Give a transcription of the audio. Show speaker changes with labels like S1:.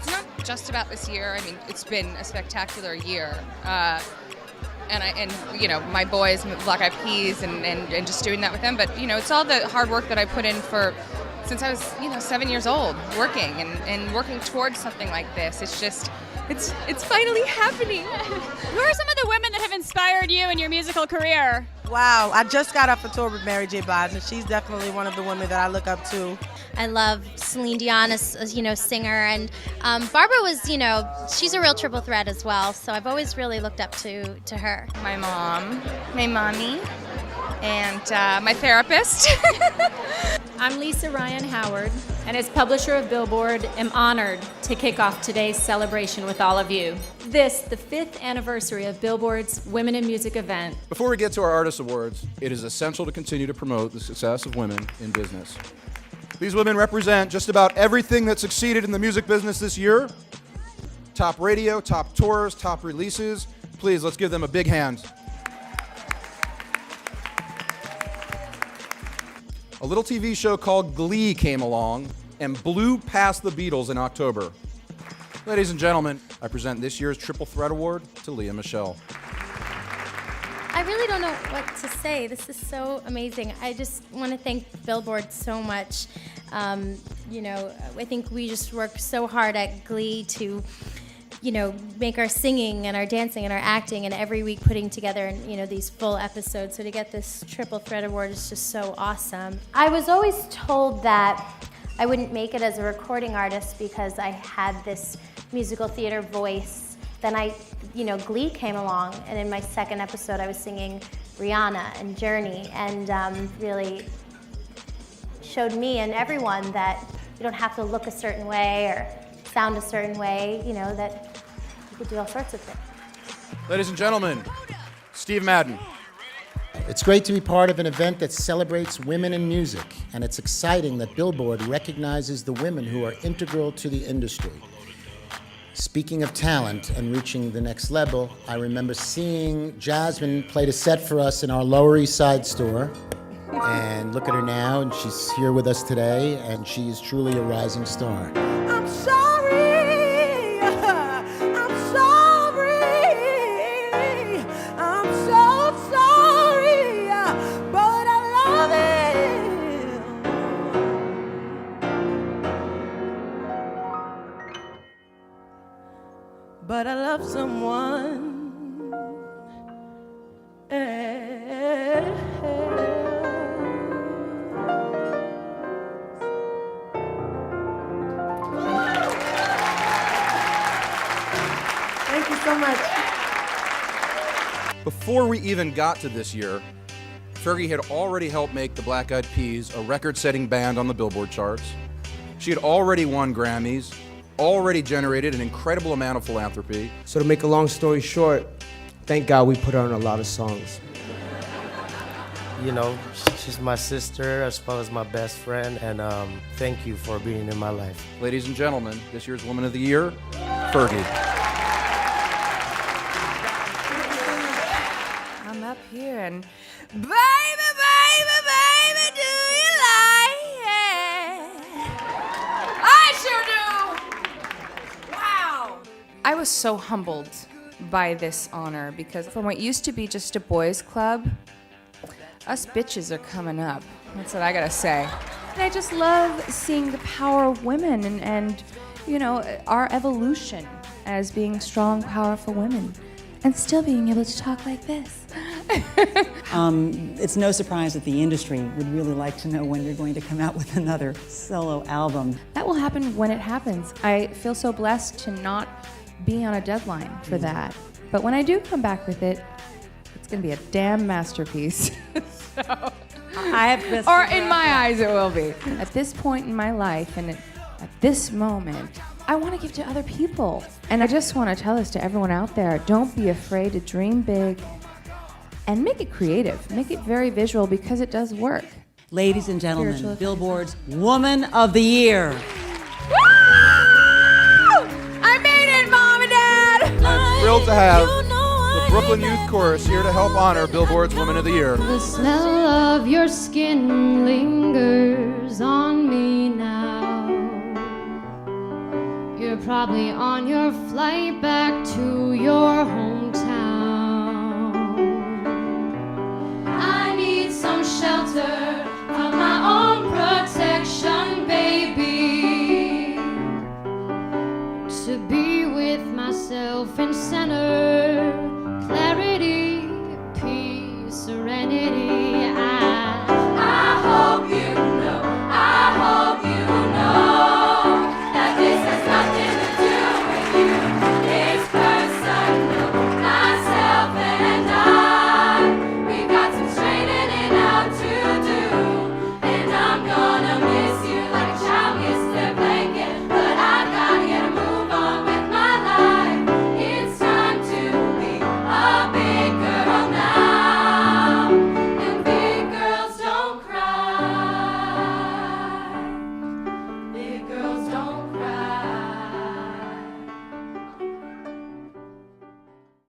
S1: it's not just about this year. I mean, it's been a spectacular year. And you know, my boys, Black Eyed Peas, and just doing that with them. But, you know, it's all the hard work that I put in since I was, 7 years old, working and working towards something like this. It's just, it's finally happening.
S2: Who are some of the women that have inspired you in your musical career?
S3: Wow, I just got off a tour with Mary J. Blige, and she's definitely one of the women that I look up to.
S4: I love Celine Dion as singer, and Barbara was, she's a real triple threat as well, so I've always really looked up to her.
S1: My mom, my mommy, and my therapist.
S5: I'm Lisa Ryan Howard, and as publisher of Billboard, am honored to kick off today's celebration with all of you. This, the 5th anniversary of Billboard's Women in Music event.
S6: Before we get to our Artist Awards, it is essential to continue to promote the success of women in business. These women represent just about everything that succeeded in the music business this year. Top radio, top tours, top releases. Please, let's give them a big hand. A little TV show called Glee came along and blew past the Beatles in October. Ladies and gentlemen, I present this year's Triple Threat Award to Lea Michele.
S4: I really don't know what to say. This is so amazing. I just want to thank Billboard so much. I think we just worked so hard at Glee to, make our singing and our dancing and our acting, and every week putting together, these full episodes. So to get this Triple Threat Award is just so awesome. I was always told that I wouldn't make it as a recording artist because I had this musical theater voice. Then Glee came along, and in my second episode I was singing Rihanna and Journey, and really showed me and everyone that you don't have to look a certain way or sound a certain way, that you could do all sorts of things.
S6: Ladies and gentlemen, Steve Madden.
S7: It's great to be part of an event that celebrates women in music, and it's exciting that Billboard recognizes the women who are integral to the industry. Speaking of talent and reaching the next level, I remember seeing Jazmine play a set for us in our Lower East Side store. And look at her now, and she's here with us today, and she is truly a rising star.
S3: I'm sorry, I'm sorry, I'm so sorry, but I love him. But I love someone. Thank you so much.
S6: Before we even got to this year, Fergie had already helped make the Black Eyed Peas a record-setting band on the Billboard charts. She had already won Grammys, already generated an incredible amount of philanthropy.
S8: So to make a long story short, thank God we put her on a lot of songs.
S9: She's my sister as well as my best friend, and thank you for being in my life.
S6: Ladies and gentlemen, this year's Woman of the Year, Fergie.
S1: I'm up here and, baby, baby, baby, do you like it? I sure do! Wow! I was so humbled by this honor because from what used to be just a boys' club, us bitches are coming up. That's what I gotta say. And I just love seeing the power of women and our evolution as being strong, powerful women and still being able to talk like this.
S10: It's no surprise that the industry would really like to know when you're going to come out with another solo album.
S1: That will happen when it happens. I feel so blessed to not be on a deadline for that. But when I do come back with it, it's gonna be a damn masterpiece. So, or in my eyes it will be. At this point in my life and at this moment, I want to give to other people. And I just want to tell this to everyone out there, don't be afraid to dream big and make it creative. Make it very visual because it does work.
S10: Ladies and gentlemen, Billboard's Woman of the Year.
S1: Woo! I made it, Mom and Dad!
S6: I'm thrilled to have the Brooklyn Youth Chorus here to help honor Billboard's Woman of the Year.
S11: The smell of your skin lingers on me now. Your you're probably on your flight back to your hometown. I need some shelter from my own protection, baby, to be with myself in center, clarity, peace, serenity.